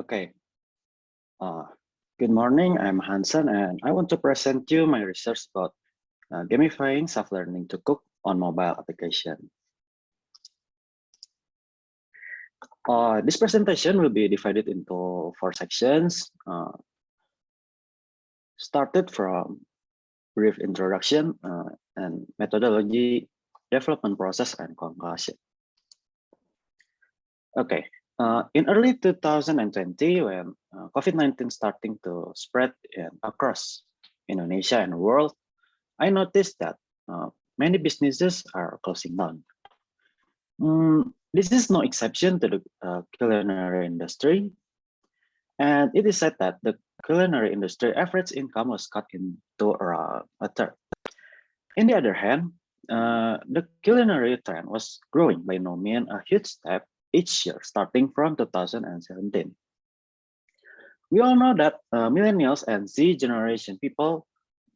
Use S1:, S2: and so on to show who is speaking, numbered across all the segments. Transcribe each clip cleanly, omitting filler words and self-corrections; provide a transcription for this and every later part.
S1: Okay. Uh, Good morning. I'm Hansen, and I want to present you my research about gamifying self-learning to cook on mobile application. This presentation will be divided into 4 sections. Started from brief introduction and methodology, development process, and conclusion. Okay. In early 2020, when COVID-19 starting to spread across Indonesia and the world, I noticed that many businesses are closing down. This is no exception to the culinary industry. And it is said that the culinary industry average income was cut into around a third. On the other hand, the culinary trend was growing by no means a huge step each year, starting from 2017. We all know that millennials and Z generation people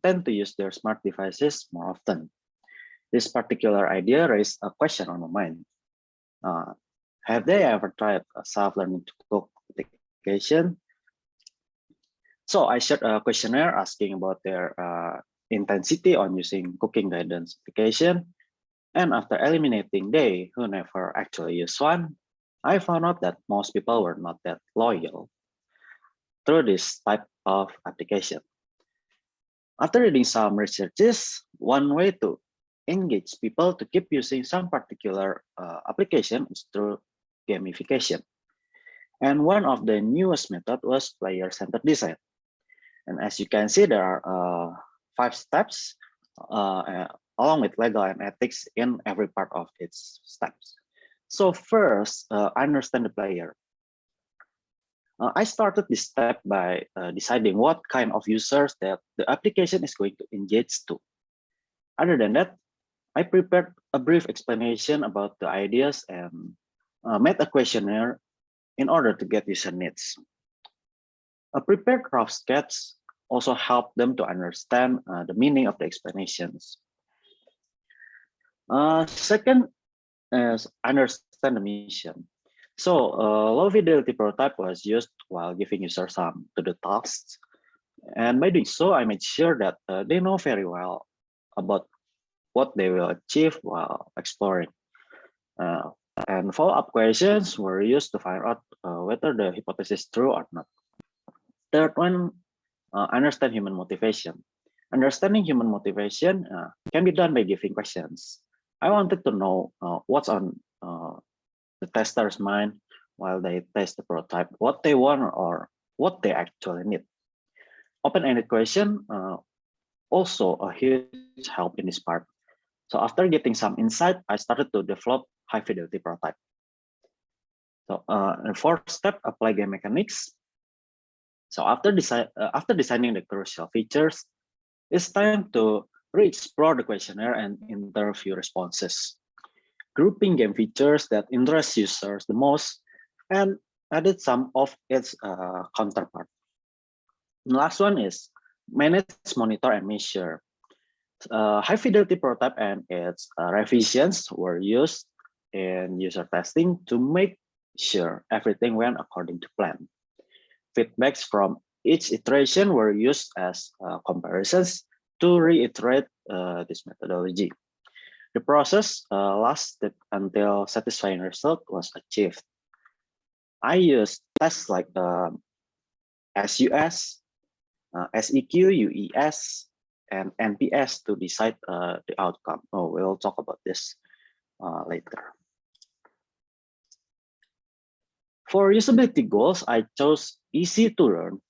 S1: tend to use their smart devices more often. This particular idea raised a question on my mind. Have they ever tried self-learning to cook application? So I shared a questionnaire asking about their intensity on using cooking guidance application. And after eliminating they who never actually use one, I found out that most people were not that loyal through this type of application. After reading some researches, one way to engage people to keep using some particular application is through gamification. And one of the newest method was player-centered design. And as you can see, there are 5 steps along with legal and ethics in every part of its steps. So first, understand the player. I started this step by deciding what kind of users that the application is going to engage to. Other than that, I prepared a brief explanation about the ideas and made a questionnaire in order to get user needs. A prepared rough sketch also helped them to understand the meaning of the explanations. Second is understand the mission. So low fidelity prototype was used while giving users some to the tasks. And by doing so, I made sure that they know very well about what they will achieve while exploring. And follow-up questions were used to find out whether the hypothesis is true or not. Third one, understand human motivation. Understanding human motivation can be done by giving questions. I wanted to know what's on the tester's mind while they test the prototype, what they want or what they actually need. Open-ended question also a huge help in this part. So after getting some insight, I started to develop high-fidelity prototype. So the 4th step, apply game mechanics. So after designing the crucial features, it's time to re-explore the questionnaire and interview responses, grouping game features that interest users the most, and added some of its counterpart. The last one is manage, monitor, and measure. High fidelity prototype and its revisions were used in user testing to make sure everything went according to plan. Feedbacks from each iteration were used as comparisons to reiterate this methodology. The process lasted until satisfying result was achieved. I used tests like SUS, SEQ, UES, and NPS to decide the outcome. Oh, we'll talk about this later. For usability goals, I chose easy to learn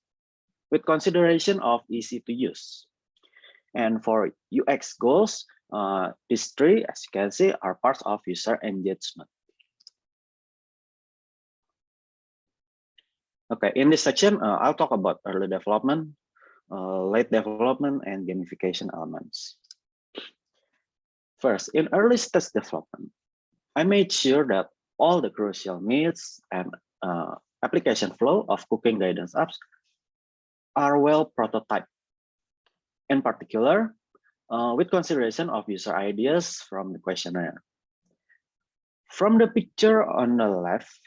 S1: with consideration of easy to use. And for UX goals, these 3, as you can see, are parts of user engagement. Okay, in this section, I'll talk about early development, late development, and gamification elements. First, in early stage development, I made sure that all the crucial needs and application flow of cooking guidance apps are well prototyped. In particular, with consideration of user ideas from the questionnaire. From the picture on the left,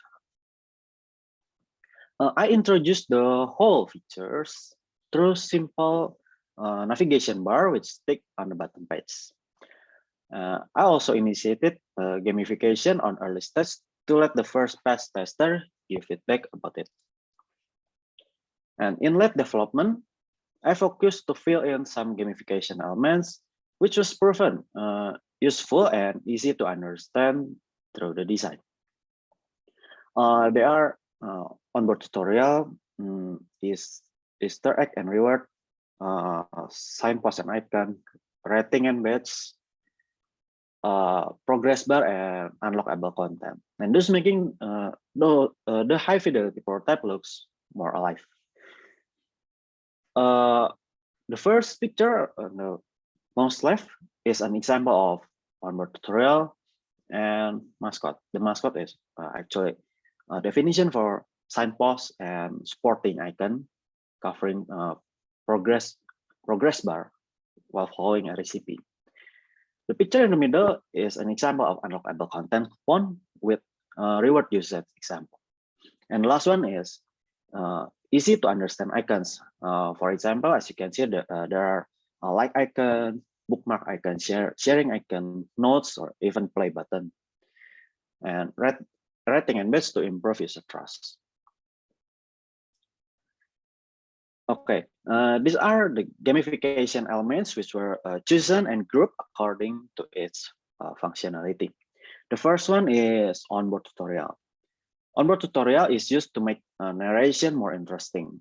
S1: I introduced the whole features through simple navigation bar with stick on the bottom page. I also initiated gamification on early stage to let the first pass tester give feedback about it. And in late development, I focused to fill in some gamification elements, which was proven useful and easy to understand through the design. They are onboard tutorial, is Easter egg and reward, signpost and icon, rating and badge, progress bar, and unlockable content. And thus making the high fidelity prototype looks more alive. The first picture on the most left is an example of onboard tutorial and mascot. The mascot is actually a definition for signpost and supporting icon covering progress bar while following a recipe. The picture in the middle is an example of unlockable content coupon with reward usage example. And the last one is easy to understand icons. For example, as you can see, there are a like icon, bookmark icon, sharing icon, notes, or even play button. And rating and badge to improve user trust. Okay, these are the gamification elements which were chosen and grouped according to its functionality. The first one is onboard tutorial. Onboard tutorial is used to make narration more interesting.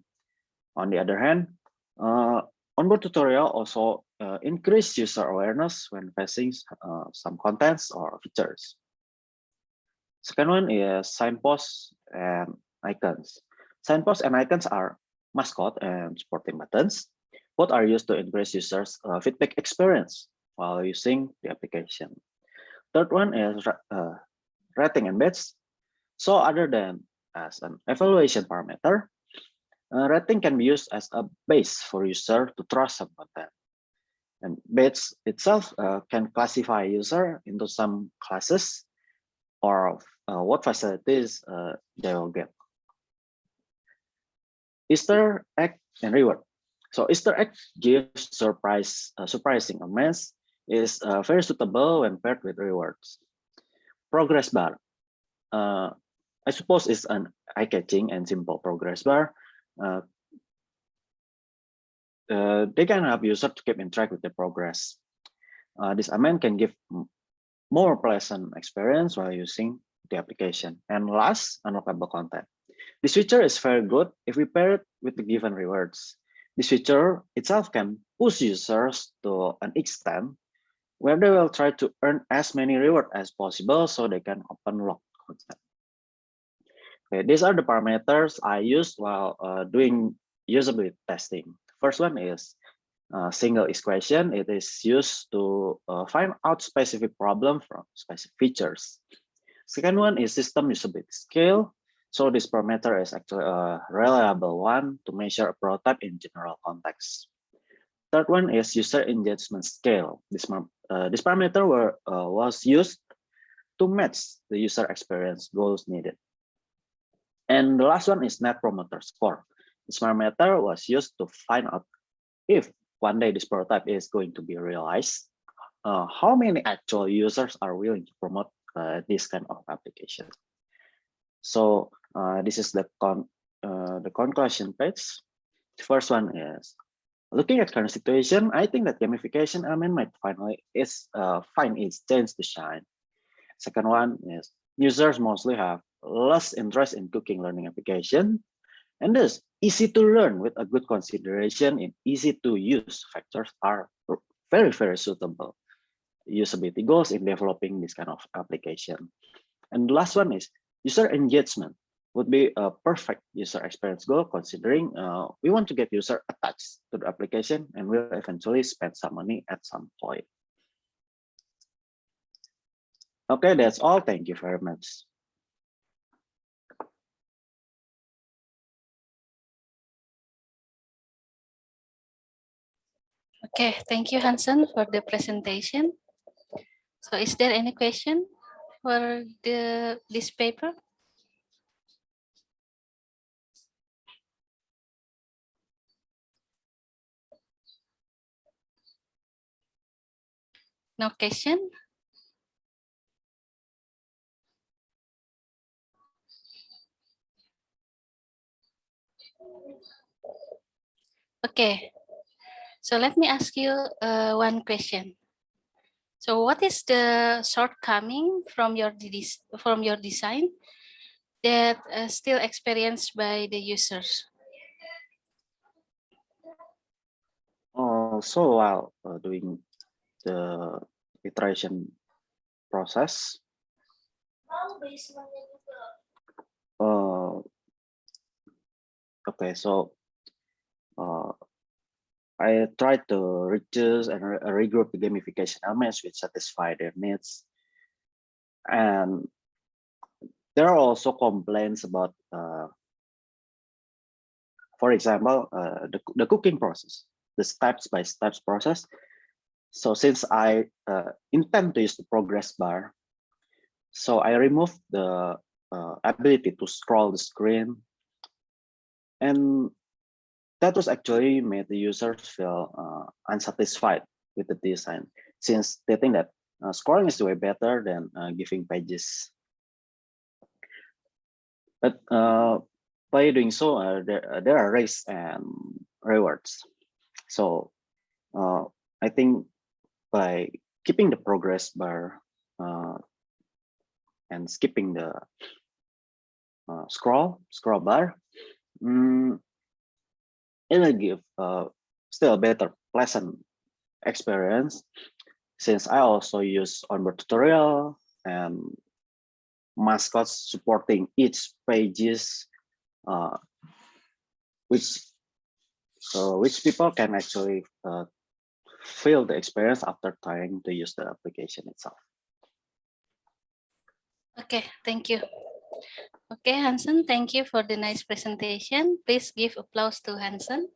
S1: On the other hand, onboard tutorial also increase user awareness when facing some contents or features. Second one is signposts and icons. Signposts and icons are mascot and supporting buttons. Both are used to increase users' feedback experience while using the application. Third one is rating and badge. So other than as an evaluation parameter, rating can be used as a base for user to trust some content. And badge itself can classify user into some classes or what facilities they will get. Easter egg and reward. So Easter egg gives surprising amounts, is very suitable when paired with rewards. Progress bar. I suppose it's an eye-catching and simple progress bar. They can help user to keep in track with the progress. This amount can give more pleasant experience while using the application. And last, unlockable content. This feature is very good if we pair it with the given rewards. This feature itself can push users to an extent where they will try to earn as many rewards as possible so they can unlock content. Okay, these are the parameters I used while doing usability testing. First one is single equation. It is used to find out specific problem from specific features. Second one is system usability scale. So this parameter is actually a reliable one to measure a prototype in general context. Third one is user engagement scale. This parameter was used to match the user experience goals needed. And the last one is net promoter score. This parameter was used to find out if one day this prototype is going to be realized, how many actual users are willing to promote this kind of application. So this is the conclusion page. The first one is looking at current situation. I think that gamification element might finally find its chance to shine. Second one is users mostly have less interest in cooking learning application, and thus easy to learn with a good consideration in easy to use factors are very, very suitable usability goals in developing this kind of application. And the last one is user engagement would be a perfect user experience goal considering we want to get user attached to the application and will eventually spend some money at some point. Okay, that's all. Thank you very much.
S2: Okay, thank you, Hansen, for the presentation. So is there any question for this paper? No question? Okay, so let me ask you one question. So what is the shortcoming from your design that still experienced by the users?
S1: So while doing the iteration process, okay, so I tried to reduce and regroup the gamification elements which satisfy their needs. And there are also complaints about, for example, the cooking process, the steps-by-steps process. So since I intend to use the progress bar, so I removed the ability to scroll the screen, and that was actually made the users feel unsatisfied with the design, since they think that scrolling is way better than giving pages. But by doing so, there are risks and rewards. So I think by keeping the progress bar and skipping the scroll bar, it will give still a better, pleasant experience, since I also use onboard tutorial and mascots supporting each pages, which people can actually feel the experience after trying to use the application itself.
S2: Okay, thank you. Okay, Hansen, thank you for the nice presentation. Please give applause to Hansen.